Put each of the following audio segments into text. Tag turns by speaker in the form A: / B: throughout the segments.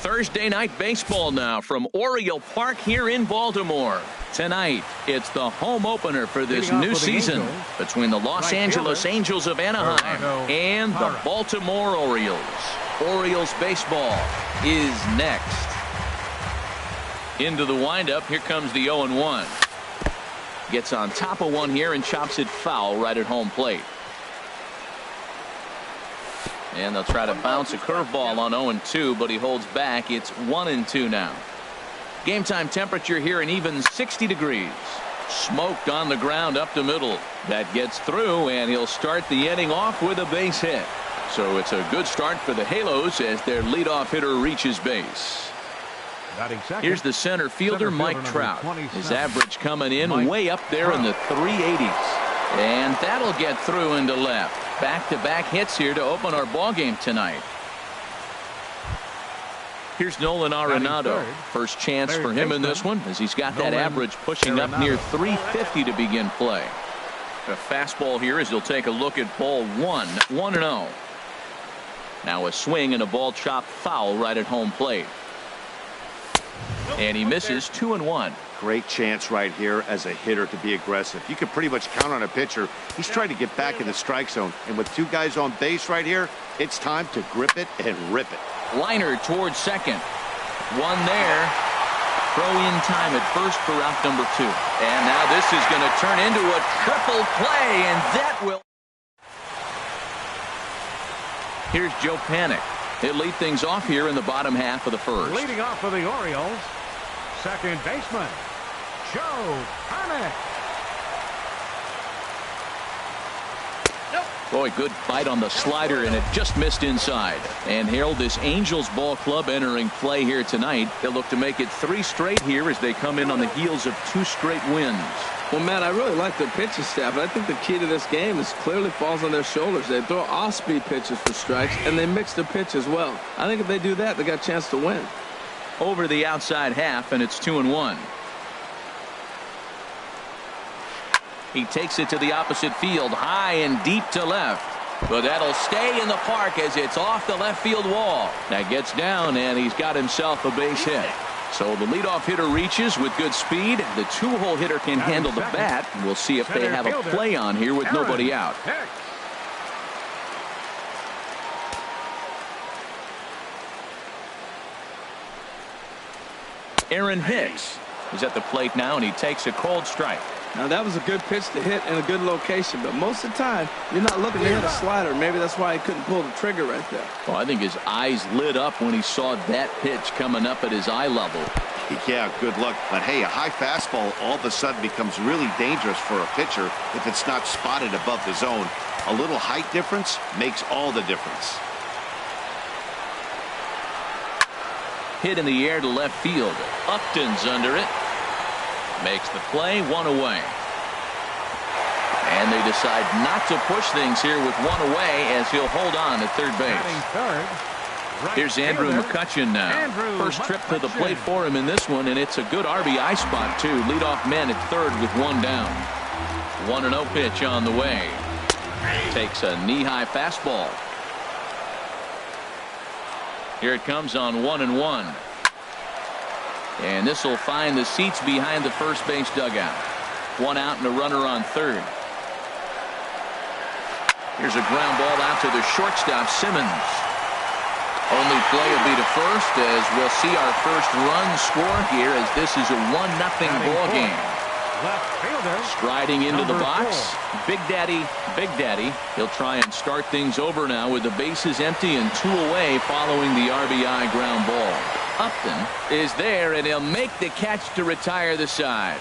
A: Thursday night baseball now from Oriole Park here in Baltimore. Tonight, it's the home opener for this new season between the Los Angeles Angels of Anaheim and the Baltimore Orioles. Orioles baseball is next. Into the windup, here comes the 0-1. Gets on top of one here and chops it foul right at home plate. And they'll try to bounce a curveball on 0-2, but he holds back. It's 1-2 now. Game time temperature here an even 60 degrees. Smoked on the ground up the middle. That gets through, and he'll start the inning off with a base hit. So it's a good start for the Halos as their leadoff hitter reaches base. Here's the center fielder, Mike Trout. His average coming in way up there in the 380s. And that'll get through into left. Back-to-back hits here to open our ball game tonight. Here's Nolan Arenado. First chance for him in this one, as he's got that average pushing up near 350 to begin play. A fastball here as he'll take a look at ball 1-0. Now a swing and a ball chopped foul right at home plate. And he misses 2-1.
B: Great chance right here as a hitter to be aggressive. You can pretty much count on a pitcher. He's trying to get back in the strike zone. And with two guys on base right here, it's time to grip it and rip it.
A: Liner towards second. One there. Throw in time at first for out number 2. And now this is going to turn into a triple play, and that will. Here's Joe Panik. He'll lead things off here in the bottom half of the first.
C: Leading off for the Orioles, second baseman, Joe Panik.
A: Boy, good bite on the slider, and it just missed inside. And Harold, this Angels ball club entering play here tonight. They'll look to make it 3 straight here as they come in on the heels of 2 straight wins.
D: Well, Matt, I really like the pitching staff. I think the key to this game is clearly falls on their shoulders. They throw off-speed pitches for strikes, and they mix the pitch as well. I think if they do that, they got a chance to win.
A: Over the outside half, and it's 2-1. He takes it to the opposite field, high and deep to left. But that'll stay in the park as it's off the left field wall. That gets down, and he's got himself a base hit. So the leadoff hitter reaches with good speed. The 2-hole hitter can handle the bat. We'll see if they have a play on here with nobody out. Aaron Hicks is at the plate now, and he takes a cold strike.
D: Now, that was a good pitch to hit in a good location, but most of the time, you're not looking to hit a slider. Maybe that's why he couldn't pull the trigger right there.
A: Well, I think his eyes lit up when he saw that pitch coming up at his eye level.
B: Yeah, good luck. But, hey, a high fastball all of a sudden becomes really dangerous for a pitcher if it's not spotted above the zone. A little height difference makes all the difference.
A: Hit in the air to left field. Upton's under it. Makes the play, 1 away. And they decide not to push things here with 1 away as he'll hold on at third base. Here's Andrew McCutchen now. First trip to the plate for him in this one, and it's a good RBI spot, too. Leadoff man at third with 1 down. 1-0 pitch on the way. Takes a knee-high fastball. Here it comes on 1-1. And this will find the seats behind the first base dugout. 1 out and a runner on third. Here's a ground ball out to the shortstop, Simmons. Only play will be to first as we'll see our first run score here as this is a 1-0 ball game. Striding into the box, Big Daddy. He'll try and start things over now with the bases empty and 2 away following the RBI ground ball. Upton is there, and he'll make the catch to retire the side.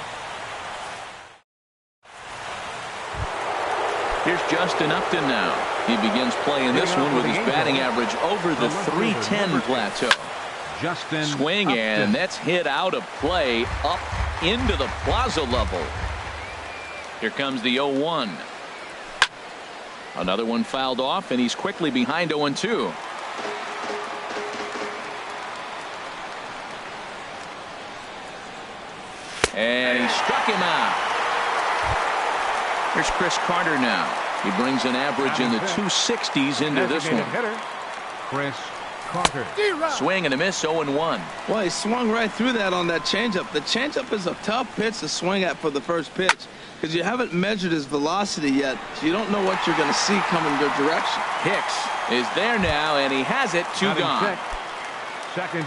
A: Here's Justin Upton now. He begins playing this one with his batting average over the 310 plateau. Swing, and that's hit out of play up into the plaza level. Here comes the 0-1. Another one fouled off, and he's quickly behind 0-2. And he struck him out. Here's Chris Carter now. He brings an average in the 260s into this one.
C: Chris conquered.
A: Swing and a miss, 0-1.
D: Well, he swung right through that on that changeup. The changeup is a tough pitch to swing at for the first pitch because you haven't measured his velocity yet, so you don't know what you're going to see coming your direction.
A: Hicks is there now, and he has it. Two gone.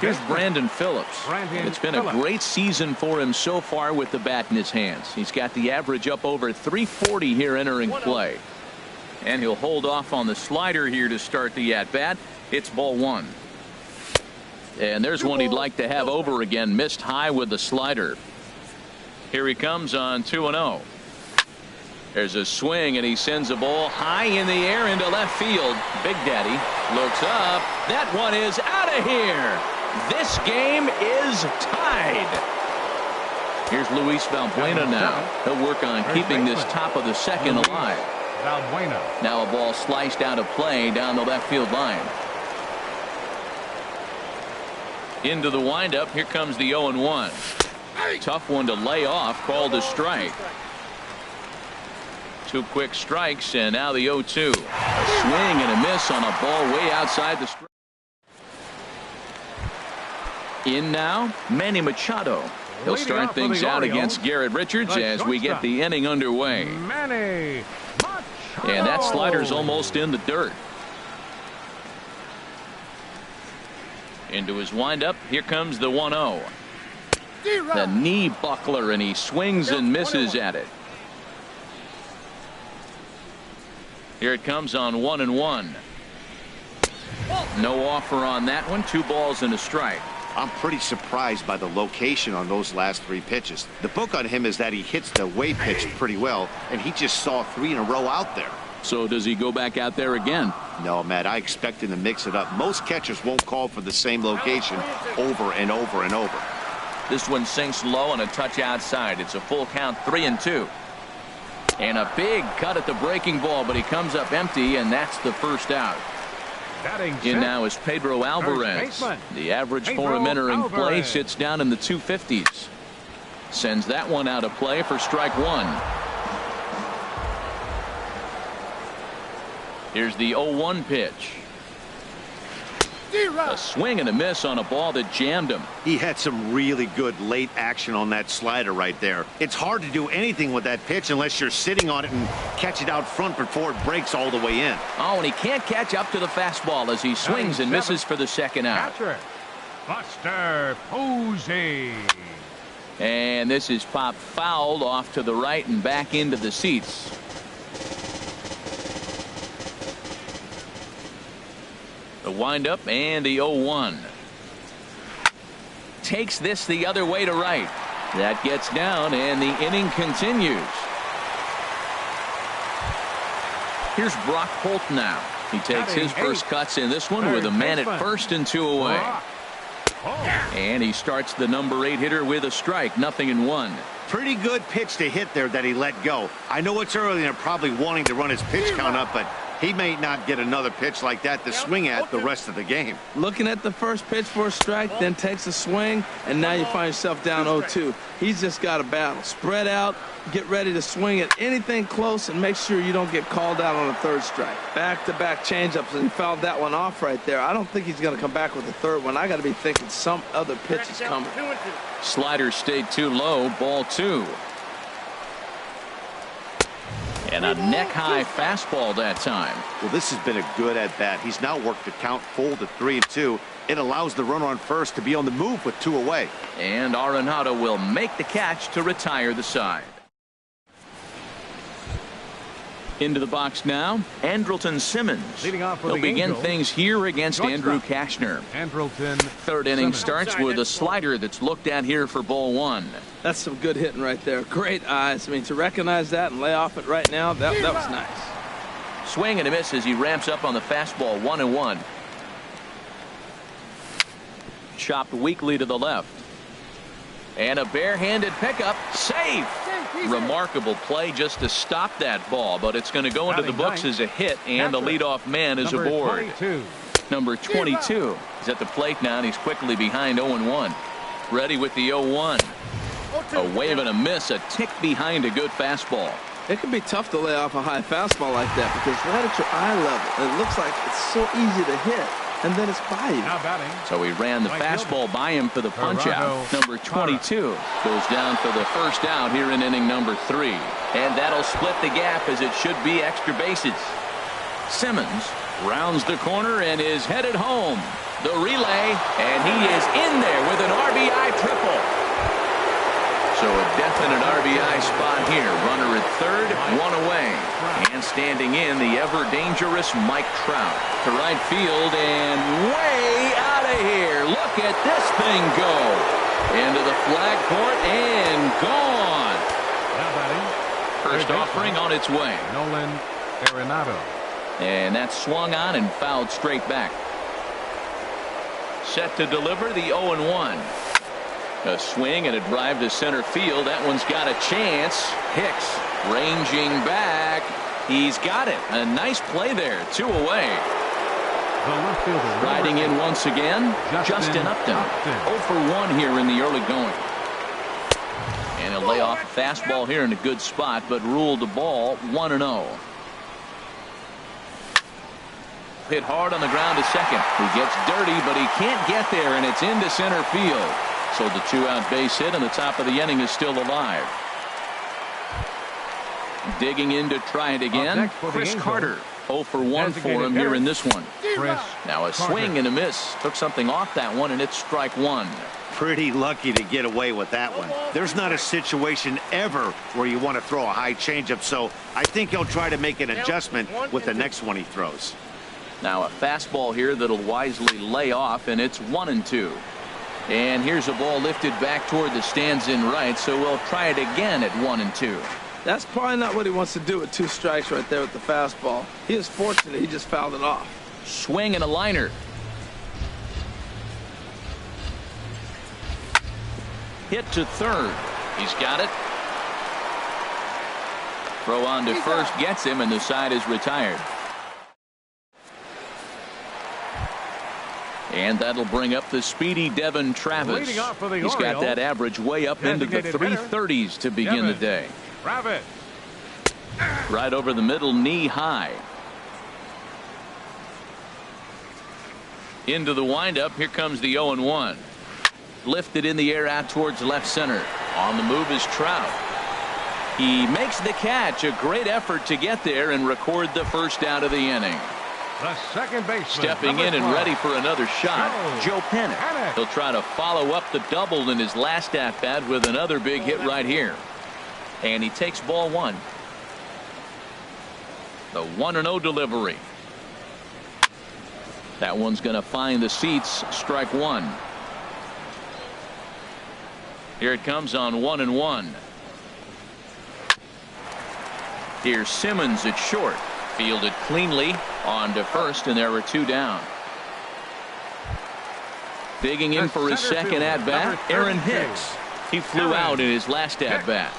A: Here's Brandon Phillips. It's been a great season for him so far with the bat in his hands. He's got the average up over 340 here entering play. And he'll hold off on the slider here to start the at-bat. It's ball one. And there's one he'd like to have over again. Missed high with the slider. Here he comes on 2-0. There's a swing, and he sends a ball high in the air into left field. Big Daddy looks up. That one is out of here. This game is tied. Here's Luis Valbuena now. He'll work on keeping this top of the second alive. Now a ball sliced out of play down the left field line. Into the windup. Here comes the 0-1. Tough one to lay off. Called a strike. Two quick strikes, and now the 0-2. A swing and a miss on a ball way outside the strike. In now, Manny Machado. He'll start things out against Garrett Richards as we get the inning underway.
C: Manny Machado.
A: And that slider's almost in the dirt. Into his windup. Here comes the 1-0. The knee buckler, and he swings and misses at it. Here it comes on 1-1. No offer on that one. 2 balls and a strike.
B: I'm pretty surprised by the location on those last 3 pitches. The book on him is that he hits the way pitch pretty well, and he just saw 3 in a row out there.
A: So does he go back out there again?
B: No, Matt, I expect him to mix it up. Most catchers won't call for the same location over and over and over.
A: This one sinks low and a touch outside. It's a full count, 3-2. And a big cut at the breaking ball, but he comes up empty, and that's the first out. In now is Pedro Alvarez. The average for him entering play sits down in the 250s. Sends that one out of play for strike one. Here's the 0-1 pitch. A swing and a miss on a ball that jammed him.
B: He had some really good late action on that slider right there. It's hard to do anything with that pitch unless you're sitting on it and catch it out front before it breaks all the way in.
A: Oh, and he can't catch up to the fastball as he swings and misses for the second out.
C: Buster Posey.
A: And this is popped fouled off to the right and back into the seats. The windup and the 0-1. Takes this the other way to right. That gets down, and the inning continues. Here's Brock Holt now. He takes his first cuts in this one with a man at first and 2 away. And he starts the number 8 hitter with a strike. 0-1.
B: Pretty good pitch to hit there that he let go. I know it's early and they're probably wanting to run his pitch count up, but he may not get another pitch like that to swing at the rest of the game.
D: Looking at the first pitch for a strike, then takes a swing, and now you find yourself down 0-2. He's just got a battle. Spread out, get ready to swing at anything close, and make sure you don't get called out on a third strike. Back-to-back changeups, and he fouled that one off right there. I don't think he's going to come back with a third one. I got to be thinking some other pitch is coming.
A: Slider stayed too low. Ball 2. And a neck-high fastball that time.
B: Well, this has been a good at-bat. He's now worked the count full to 3-2. It allows the runner on first to be on the move with 2 away.
A: And Arenado will make the catch to retire the side. Into the box now, Andrelton Simmons. He'll begin things here against Andrew Kashner. Third inning starts with a slider that's looked at here for ball 1.
D: That's some good hitting right there. Great eyes. I mean, to recognize that and lay off it right now, that was nice.
A: Swing and a miss as he ramps up on the fastball. 1-1. Chopped weakly to the left. And a barehanded pickup. Safe. Remarkable play just to stop that ball, but it's going to go into the books as a hit, and the leadoff man is aboard. Number 22 is at the plate now, and he's quickly behind 0-1. Ready with the 0-1. A wave and a miss, a tick behind a good fastball.
D: It can be tough to lay off a high fastball like that because right at your eye level, it looks like it's so easy to hit. and then it's by you.
C: Now batting.
A: So he ran the fastball by him for the punch out. Number 22 goes down for the first out here in inning number 3. And that'll split the gap as it should be extra bases. Simmons rounds the corner and is headed home. The relay, and he is in there with an RBI triple. So a definite RBI spot here. Runner at third, one away. And standing in, the ever-dangerous Mike Trout to right field and way out of here. Look at this thing go. Into the flag court and gone.
C: Now batting.
A: First offering on its way.
C: Nolan Arenado.
A: And that's swung on and fouled straight back. Set to deliver the 0-1. A swing and a drive to center field. That one's got a chance. Hicks ranging back. He's got it. A nice play there. 2 away.
C: The left fielder
A: Riding in once again, Justin Upton. 0 for 1 here in the early going. And he'll lay off a fastball here in a good spot, but ruled the ball 1-0. Hit hard on the ground to second. He gets dirty, but he can't get there, and it's into center field. So the 2-out base hit, and the top of the inning is still alive. Digging in to try it again, Chris Carter. 0 for 1 for him here in this one. Now a swing and a miss. Took something off that one, and it's strike 1.
B: Pretty lucky to get away with that one. There's not a situation ever where you want to throw a high changeup, so I think he'll try to make an adjustment with the next one he throws.
A: Now a fastball here that'll wisely lay off, and it's 1-2. And here's a ball lifted back toward the stands in right, so we'll try it again at 1-2.
D: That's probably not what he wants to do with 2 strikes right there with the fastball. He is fortunate he just fouled it off.
A: Swing and a liner. Hit to third. He's got it. Throw on to first gets him, and the side is retired. And that'll bring up the speedy Devin Travis. He's got that average way up into the 330s to begin the day. Right over the middle, knee high. Into the windup. Here comes the 0-1. Lifted in the air out towards left center. On the move is Trout. He makes the catch. A great effort to get there and record the first out of the inning.
C: The second baseman.
A: Stepping in and ready for another shot, Joe Pennant. He'll try to follow up the double in his last at-bat with another big hit right here. And he takes ball 1. The 1-0 delivery. That one's going to find the seats. Strike 1. Here it comes on 1-1. Here's Simmons at short. Fielded cleanly on to first, and there were 2 down. Digging in for his second at-bat, Aaron Hicks. He flew out in his last at-bat.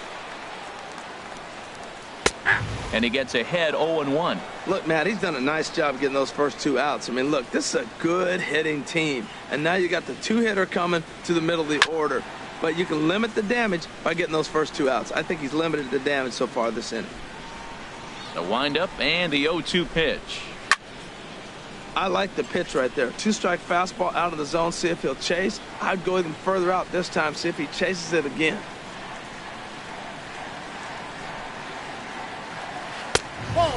A: And he gets ahead 0-1.
D: Look, Matt, he's done a nice job getting those first 2 outs. I mean, look, this is a good hitting team. And now you got the 2-hitter coming to the middle of the order. But you can limit the damage by getting those first 2 outs. I think he's limited the damage so far this inning.
A: The windup and the 0-2 pitch.
D: I like the pitch right there. 2-strike fastball out of the zone. See if he'll chase. I'd go even further out this time. See if he chases it again.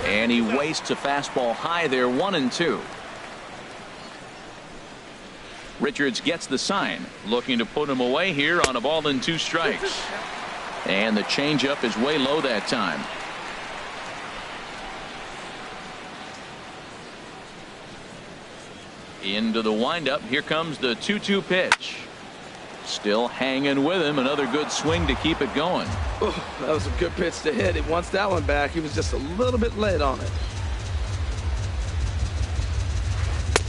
A: And he wastes a fastball high there. 1-2. Richards gets the sign. Looking to put him away here on a ball and 2 strikes. And the changeup is way low that time. Into the windup. Here comes the 2-2 pitch. Still hanging with him. Another good swing to keep it going.
D: Ooh, that was a good pitch to hit. He wants that one back. He was just a little bit late on it.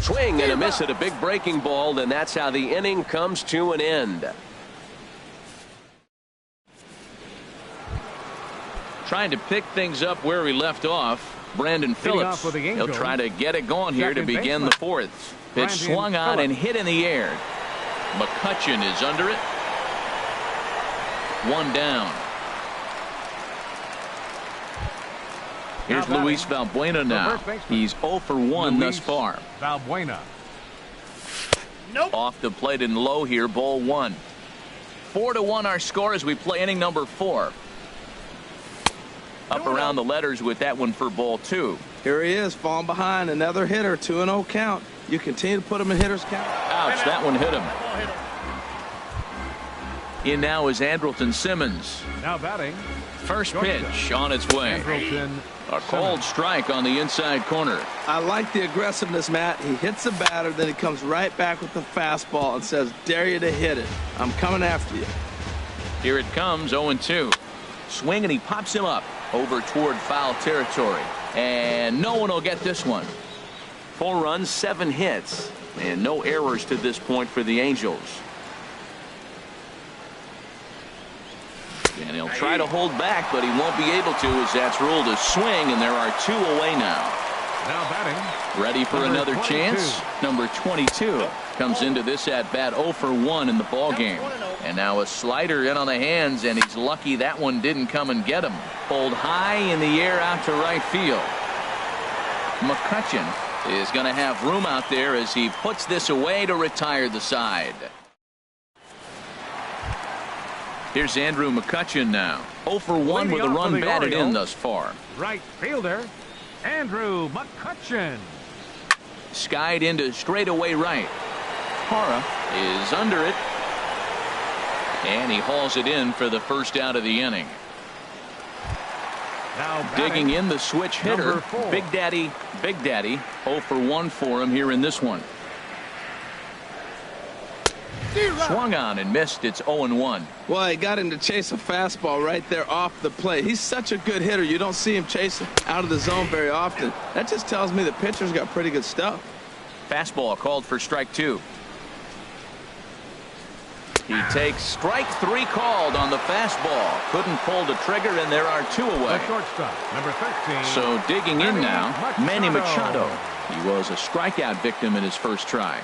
E: Swing and a miss at a big breaking ball, and that's how the inning comes to an end.
A: Trying to pick things up where he left off. Brandon Phillips. He'll try to get it going here to begin the 4th. Pitch swung on and hit in the air. McCutchen is under it. 1 down. Here's Luis Valbuena now. He's 0 for 1 thus far.
C: Valbuena.
A: Off the plate and low here, ball one. 4-1 our score as we play inning number 4. Up around the letters with that one for ball 2.
D: Here he is, falling behind. Another hitter, 2-0 count. You continue to put him in hitter's count.
A: Ouch, that one hit him. In now is Andrelton Simmons.
C: Now batting.
A: First pitch on its way.
C: Andrelton
A: A cold strike on the inside corner.
D: I like the aggressiveness, Matt. He hits the batter, then he comes right back with the fastball and says, dare you to hit it. I'm coming after you.
A: Here it comes, 0-2. Swing, and he pops him up over toward foul territory. And no one will get this one.
E: 4 runs, 7 hits, and no errors to this point for the Angels.
A: And he'll try to hold back, but he won't be able to as that's ruled a swing, and there are 2 away now.
C: now batting.
A: Ready for
C: Number
A: another
C: 22.
A: chance? Number 22 comes into this at bat 0 for 1 in the ball game. And now a slider in on the hands, and he's lucky that one didn't come and get him. Pulled high in the air out to right field. McCutcheon is going to have room out there as he puts this away to retire the side. Here's Andrew McCutcheon now. 0 for 1 with a run batted in thus far.
C: Right fielder, Andrew McCutcheon.
A: Skied into straightaway right. Parra is under it. And he hauls it in for the first out of the inning.
C: Now
A: Digging in the switch hitter,
C: Number 4.
A: Big Daddy. 0 for 1 for him here in this one. Swung on and missed. It's 0-1.
D: Well, he got him to chase a fastball right there off the plate. He's such a good hitter. You don't see him chasing out of the zone very often. That just tells me the pitcher's got pretty good stuff.
A: Fastball called for strike 2. He takes strike 3 called on the fastball. Couldn't pull the trigger, and there are 2 away.
C: The shortstop, number 13.
A: So digging in now, Manny
C: Machado.
A: Machado. He was a strikeout victim in his first try.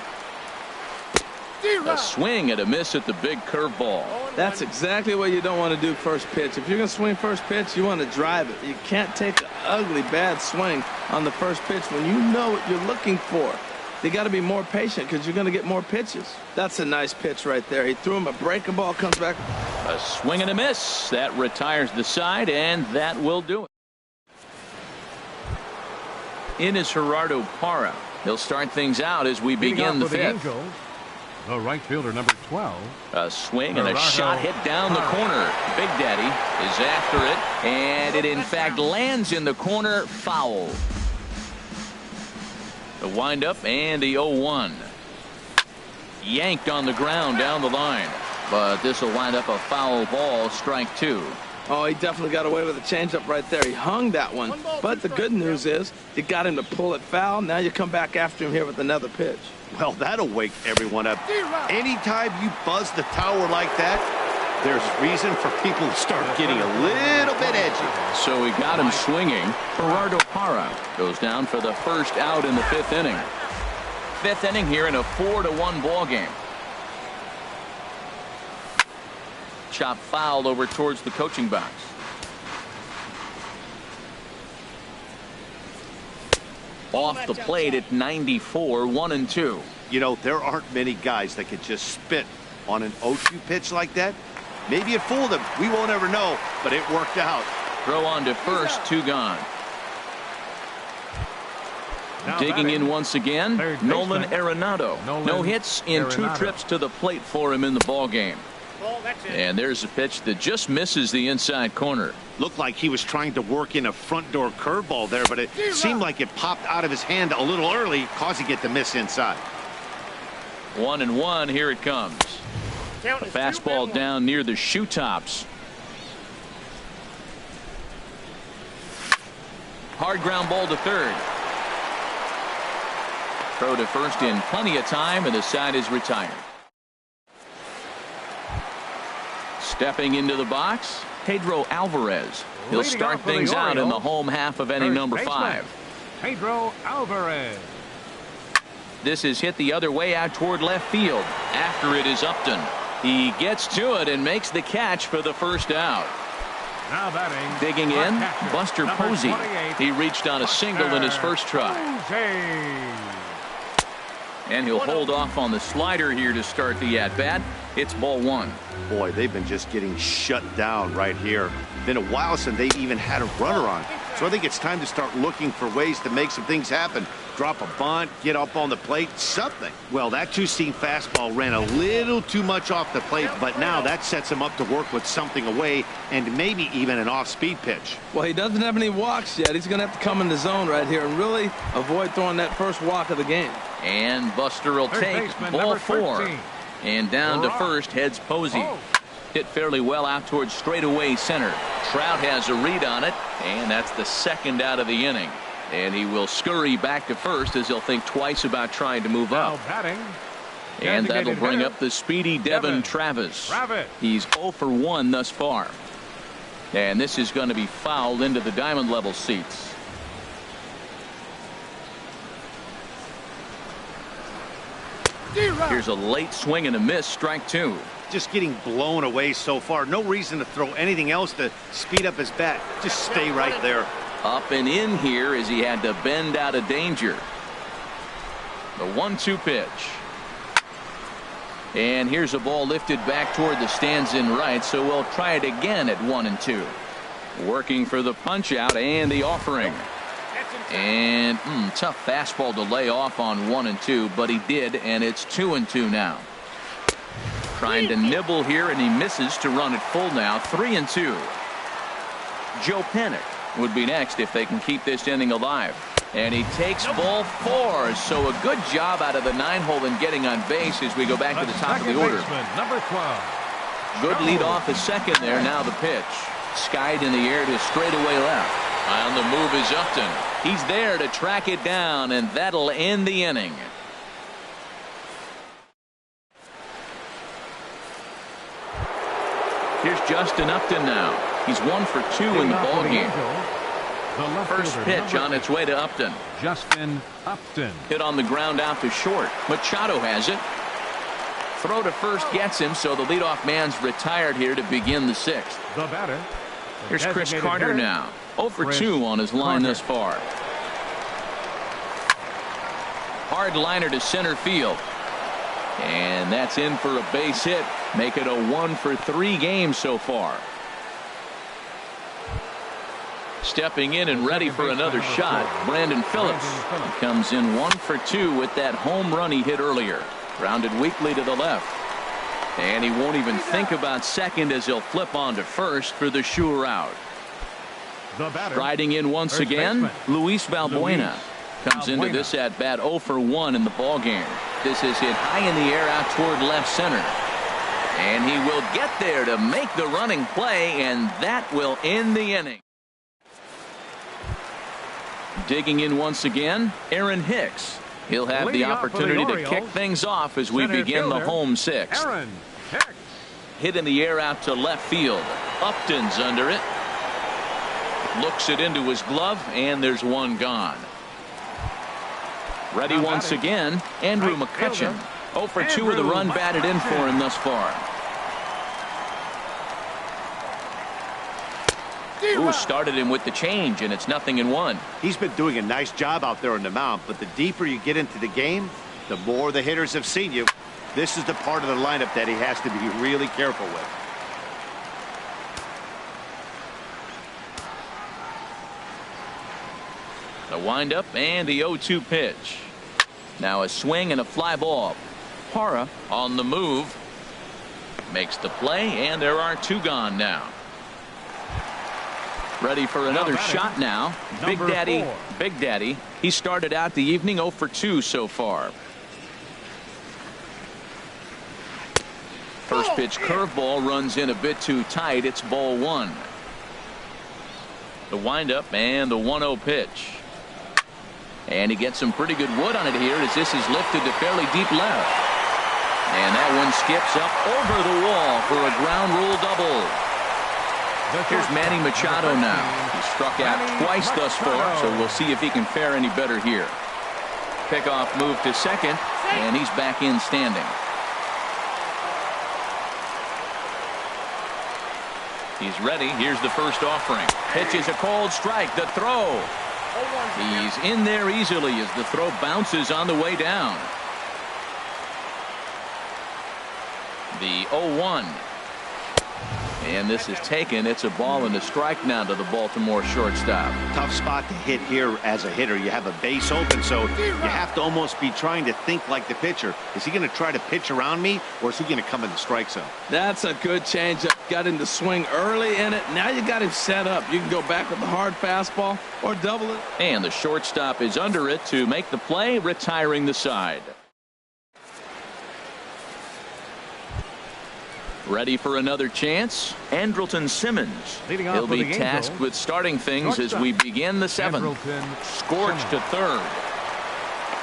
A: A swing and a miss at the big curveball.
D: That's exactly what you don't want to do first pitch. If you're going to swing first pitch, you want to drive it. You can't take an ugly, bad swing on the first pitch when you know what you're looking for. You got to be more patient because you're going to get more pitches. That's a nice pitch right there. He threw him a breaking ball, comes back.
A: A swing and a miss. That retires the side, and that will do it. In is Gerardo Parra. He'll start things out as we begin the 5th.
C: The right fielder, number 12.
A: A swing and a
C: Gerardo
A: shot hit down the corner. Big Daddy is after it, and it in fact lands in the corner, foul. The windup and the 0-1. Yanked on the ground down the line, but this will wind up a foul ball, strike 2.
D: Oh, he definitely got away with a changeup right there. He hung that one. But the good news is you got him to pull it foul. Now you come back after him here with another pitch.
B: Well, that'll wake everyone up. Anytime you buzz the tower like that, there's reason for people to start getting a little bit edgy.
A: So we got him swinging. Gerardo Parra goes down for the first out in the 5th inning. 5th inning here in a 4-1 ball game. Chop fouled over towards the coaching box. Off the plate at 94, 1-2.
B: You know, there aren't many guys that could just spit on an 0-2 pitch like that. Maybe it fooled him. We won't ever know, but it worked out.
A: Throw on to first, 2 gone.
C: Now
A: Digging
C: batting.
A: in once again,
C: Third
A: Nolan
C: baseman.
A: Arenado.
C: Nolan
A: No hits in 2
C: Arenado.
A: trips to the plate for him in the ball game. And there's a pitch that just misses the inside corner.
B: Looked like he was trying to work in a front door curveball there, but it seemed like it popped out of his hand a little early, causing it to miss inside.
A: 1-1, here it comes. A fastball down near the shoe tops. Hard ground ball to third. Throw to first in plenty of time, and the side is retired. Stepping into the box, Pedro Alvarez. He'll
C: Leading
A: start
C: off for the
A: things out in the
C: Orioles,
A: home half of inning
C: First
A: number
C: baseman,
A: 5.
C: Pedro Alvarez.
A: This is hit the other way out toward left field. After it is Upton. He gets to it and makes the catch for the first out.
C: Now batting.
A: Digging in,
C: catcher,
A: Buster
C: number
A: Posey.
C: 28,
A: He reached on a single in his first try.
C: Posey.
A: And he'll hold off on the slider here to start the at-bat. It's ball one.
B: Boy, they've been just getting shut down right here. Been a while since they even had a runner on. So I think it's time to start looking for ways to make some things happen. Drop a bunt, get up on the plate, something. Well, that two-seam fastball ran a little too much off the plate, but now that sets him up to work with something away and maybe even an off-speed pitch.
D: Well, he doesn't have any walks yet. He's going to have to come in the zone right here and really avoid throwing that first walk of the game.
A: And Buster will take ball four. And down to first heads Posey. Hit fairly well out towards straightaway center. Trout has a read on it, and that's the second out of the inning. And he will scurry back to first as he'll think twice about trying to move up. And that'll bring up the speedy Devin Travis. He's 0 for 1 thus far. And this is going to be fouled into the diamond level seats. Here's a late swing and a miss, strike two.
B: Just getting blown away so far. No reason to throw anything else to speed up his bat. Just stay right there.
A: Up and in here as he had to bend out of danger. The 1-2 pitch. And here's a ball lifted back toward the stands in right, so we'll try it again at 1-2. Working for the punch out and the offering. And tough fastball to lay off on 1-2, but he did, and it's 2-2 now. Trying to nibble here, and he misses to run it full now. 3-2. Joe Panic would be next if they can keep this inning alive. And he takes ball four. So a good job out of the 9-hole in getting on base as we go back to the top of the order.
C: Number 12.
A: Good lead off the second there. Now the pitch. Skied in the air to straightaway left. On the move is Upton. He's there to track it down, and that'll end the inning. Here's Justin Upton now. He's 1 for 2 in the ballgame. First pitch on its way to Upton.
C: Justin Upton.
A: Hit on the ground out to short. Machado has it. Throw to first gets him, so the leadoff man's retired here to begin the sixth.
C: The batter.
A: Here's Chris Carter now. 0 for 2 on his line thus far. Hard liner to center field. And that's in for a base hit. Make it a 1 for 3 game so far. Stepping in and ready for another shot, Brandon Phillips. He comes in 1 for 2 with that home run he hit earlier. Grounded weakly to the left. And he won't even think about second as he'll flip on to first for the sure out. Striding in once again, Luis Valbuena. Comes into this at bat 0 for 1 in the ball game. This is hit high in the air out toward left center. And he will get there to make the running play, and that will end the inning. Digging in once again, Aaron Hicks. He'll have the opportunity to kick things off as we begin the home sixth. Hit in the air out to left field. Upton's under it. Looks it into his glove, and there's one gone. Ready once again, Andrew McCutchen. 0 for 2 with a run batted in for him thus far. Ooh, started him with the change, and it's 0-1.
B: He's been doing a nice job out there on the mound, but the deeper you get into the game, the more the hitters have seen you. This is the part of the lineup that he has to be really careful with.
A: The windup and the 0-2 pitch. Now a swing and a fly ball. Hara on the move. Makes the play, and there are 2 gone now. Ready for another shot now. Big Daddy. He started out the evening 0 for 2 so far. First pitch curveball runs in a bit too tight. It's ball 1. The windup and the 1-0 pitch. And he gets some pretty good wood on it here as this is lifted to fairly deep left. And that one skips up over the wall for a ground rule double. Here's Manny Machado now. He struck out twice thus far, so we'll see if he can fare any better here. Pickoff move to second, and he's back in standing. He's ready. Here's the first offering. Pitch is a cold strike. The throw. He's in there easily as the throw bounces on the way down. The 0-1. And this is taken. It's a ball and a strike now to the Baltimore shortstop.
B: Tough spot to hit here as a hitter. You have a base open, so you have to almost be trying to think like the pitcher. Is he going to try to pitch around me, or is he going to come in the strike zone?
D: That's a good changeup. Got him to swing early in it. Now you got him set up. You can go back with the hard fastball or double it.
A: And the shortstop is under it to make the play, retiring the side. Ready for another chance? Andrelton Simmons. He'll be tasked with starting things as we begin the seventh. Scorched to third.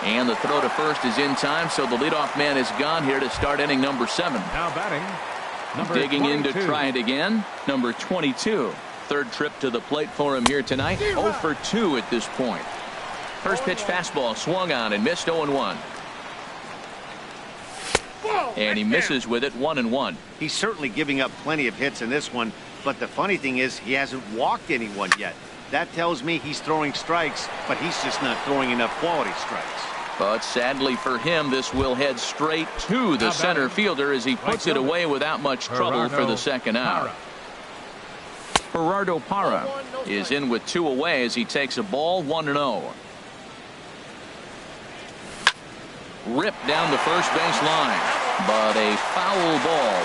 A: And the throw to first is in time, so the leadoff man is gone here to start inning number 7.
C: Now batting, number
A: Digging
C: 22.
A: in to try it again, number 22. Third trip to the plate for him here tonight. 0 for 2 at this point. First pitch fastball swung on and missed 0-1. And he misses with it 1-1.
B: He's certainly giving up plenty of hits in this one, but the funny thing is he hasn't walked anyone yet. That tells me he's throwing strikes, but he's just not throwing enough quality strikes.
A: But sadly for him, this will head straight to the center fielder as he puts it away without much trouble for the second out. Gerardo Parra is in with 2 away as he takes a ball 1-0. Ripped down the first base line, but a foul ball,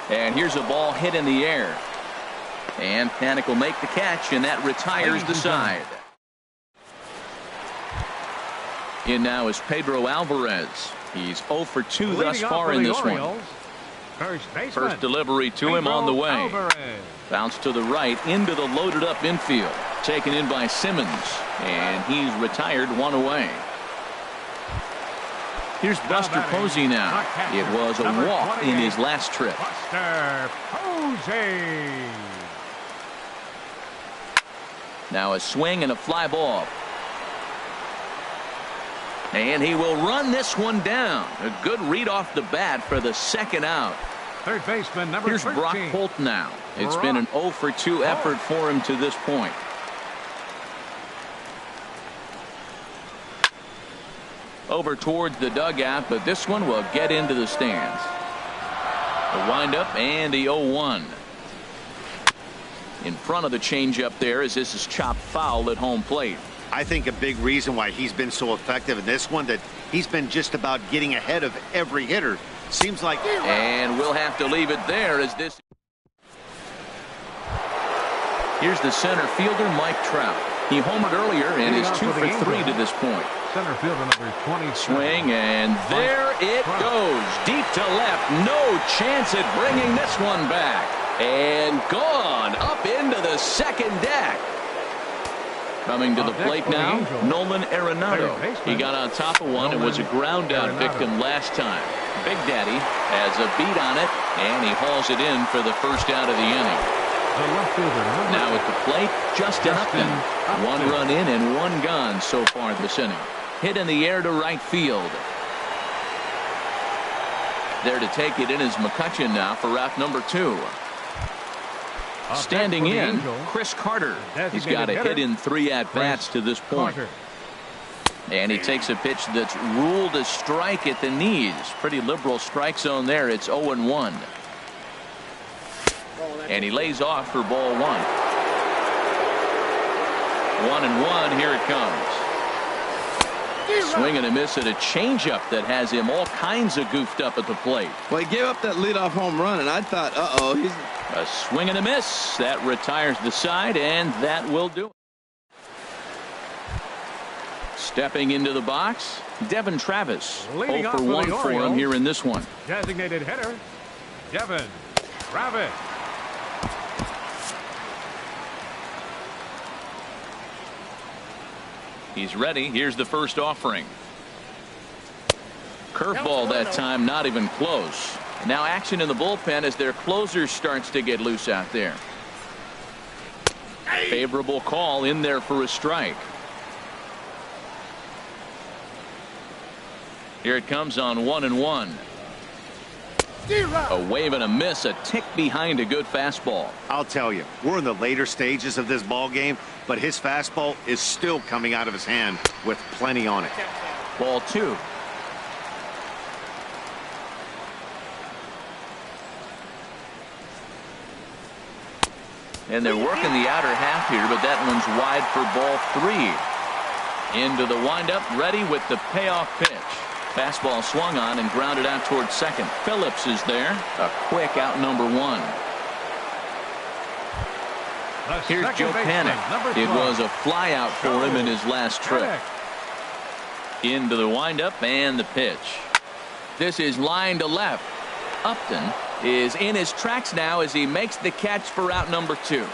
A: 1-1. And here's a ball hit in the air. And Panik will make the catch, and that retires the side. In now is Pedro Alvarez. He's 0 for 2 thus far in this one. First delivery to him on the way. Bounce to the right into the loaded up infield. Taken in by Simmons, and he's retired 1 away. Here's Buster Posey now. It was a walk in his last trip.
C: Buster Posey.
A: Now a swing and a fly ball. And he will run this one down. A good read off the bat for the second out.
C: Third baseman number
A: Here's
C: 13.
A: Brock Holt now. It's been an 0 for 2 effort for him to this point. Over towards the dugout, but this one will get into the stands. The windup and the 0-1. In front of the changeup there as this is chopped foul at home plate.
B: I think a big reason why he's been so effective in this one, that he's been just about getting ahead of every hitter. Seems like.
A: And we'll have to leave it there as this. Here's the center fielder, Mike Trout. He homered earlier and is 2 for 3 to this point.
C: Center fielder number 20.
A: Swing, and there it goes. Deep to left. No chance at bringing this one back. And gone up into the second deck. Coming to the plate now, Nolan Arenado. He got on top of one and was a ground out victim last time. Big Daddy has a beat on it, and he hauls it in for the first out of the inning. Now at the plate, Justin Upton. 1 run in and 1 gone so far this inning. Hit in the air to right field. There to take it in is McCutchen now for route number 2. Standing in, Chris Carter. He's got a hit in 3 at-bats to this point. And he takes a pitch that's ruled a strike at the knees. Pretty liberal strike zone there. It's 0-1. And he lays off for ball 1. 1-1. Here it comes. Swing and a miss at a changeup that has him all kinds of goofed up at the plate.
D: Well, he gave up that leadoff home run, and I thought, he's.
A: A swing and a miss. That retires the side, and that will do it. Stepping into the box, Devin Travis. 0 for 1 for him here in this one.
C: Designated hitter, Devin Travis.
A: He's ready. Here's the first offering. Curveball that time, not even close. Now action in the bullpen as their closer starts to get loose out there. Favorable call in there for a strike. Here it comes on 1-1. A wave and a miss, a tick behind a good fastball.
B: I'll tell you, we're in the later stages of this ball game, but his fastball is still coming out of his hand with plenty on it.
A: Ball 2. And they're working the outer half here, but that one's wide for ball 3. Into the windup, ready with the payoff pitch. Fastball swung on and grounded out towards second. Phillips is there. A quick out number 1. Here's Joe Panic. It was a fly out for him in his last trip. Into the windup and the pitch. This is line to left. Upton is in his tracks now as he makes the catch for out number 2.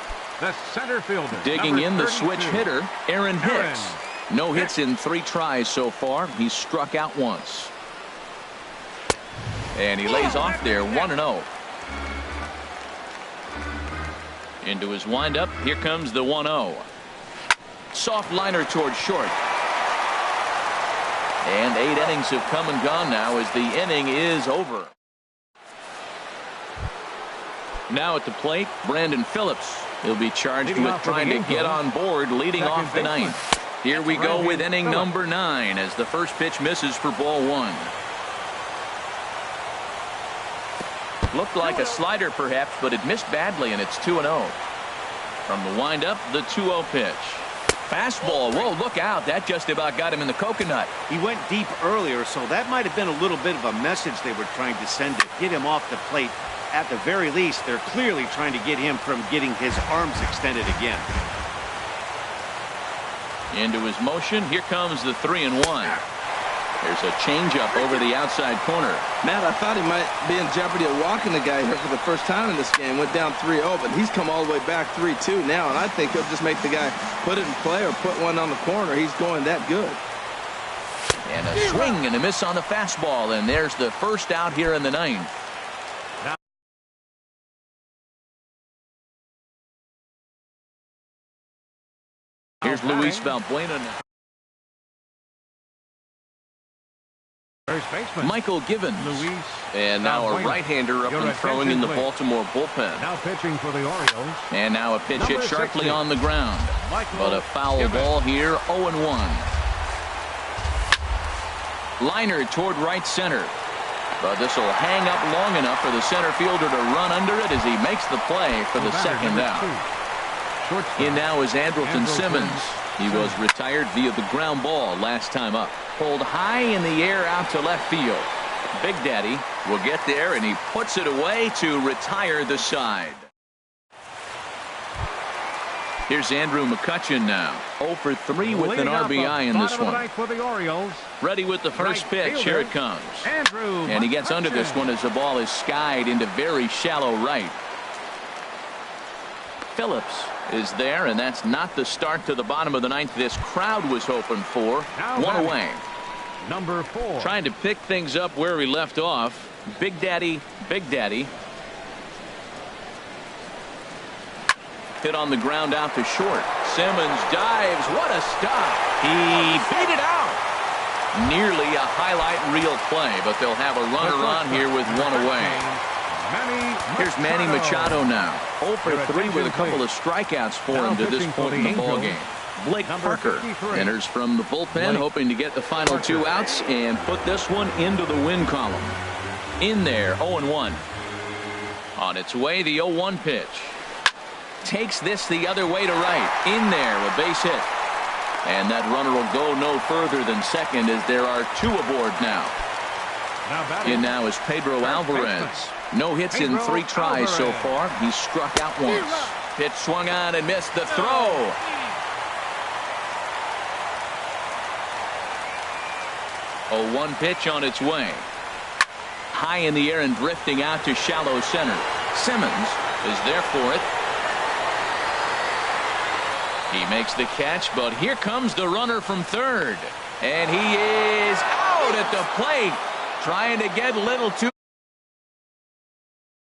C: The center fielder.
A: Digging in the switch hitter, Aaron Hicks. No hits in 3 tries so far. He's struck out once. And he lays off there 1-0. Into his windup. Here comes the 1-0. Soft liner towards short. And 8 innings have come and gone now as the inning is over. Now at the plate, Brandon Phillips. He'll be charged with trying to get on board leading off the 9th. Here we go with inning number 9 as the first pitch misses for ball 1. Looked like a slider perhaps, but it missed badly, and it's 2-0. From the windup, the 2-0 pitch. Fastball. Whoa, look out. That just about got him in the coconut.
B: He went deep earlier, so that might have been a little bit of a message they were trying to send to get him off the plate. At the very least, they're clearly trying to get him from getting his arms extended again.
A: Into his motion. Here comes the 3-1. There's a changeup over the outside corner.
D: Matt, I thought he might be in jeopardy of walking the guy here for the first time in this game. Went down 3-0, but he's come all the way back 3-2 now, and I think he'll just make the guy put it in play or put one on the corner. He's going that good.
A: And a swing and a miss on the fastball, and there's the first out here in the 9th. Here's Luis Valbuena now. Michael Givens. And now a right-hander up and throwing in the Baltimore bullpen.
C: Now pitching for the Orioles.
A: And now a pitch hit sharply on the ground. But a foul ball here, 0-1. Liner toward right center. But this will hang up long enough for the center fielder to run under it as he makes the play for the second out. In now is Andrelton Simmons. He was retired via the ground ball last time up. Pulled high in the air out to left field. Big Daddy will get there, and he puts it away to retire the side. Here's Andrew McCutchen now. 0 for 3 with an RBI in this one. Ready with the first pitch. Here it comes. And he gets under this one as the ball is skied into very shallow right. Phillips is there, and that's not the start to the bottom of the 9th this crowd was hoping for. One away.
C: Number 4.
A: Trying to pick things up where we left off. Big Daddy. Hit on the ground out to short. Simmons dives. What a stop. He beat it out. Nearly a highlight reel play, but they'll have a runner on here with one away. Here's Manny Machado now. 0 for 3 with a couple of strikeouts for him to this point in the ballgame. Blake Parker enters from the bullpen, hoping to get the final 2 outs and put this one into the win column. In there, 0-1. On its way, the 0-1 pitch. Takes this the other way to right. In there, a base hit. And that runner will go no further than second as there are 2 aboard now. In now is Pedro Alvarez. No hits in 3 tries so far. He's struck out once. Pitch swung on and missed the throw. A 1 pitch on its way. High in the air and drifting out to shallow center. Simmons is there for it. He makes the catch, but here comes the runner from third. And he is out at the plate. Trying to get a little too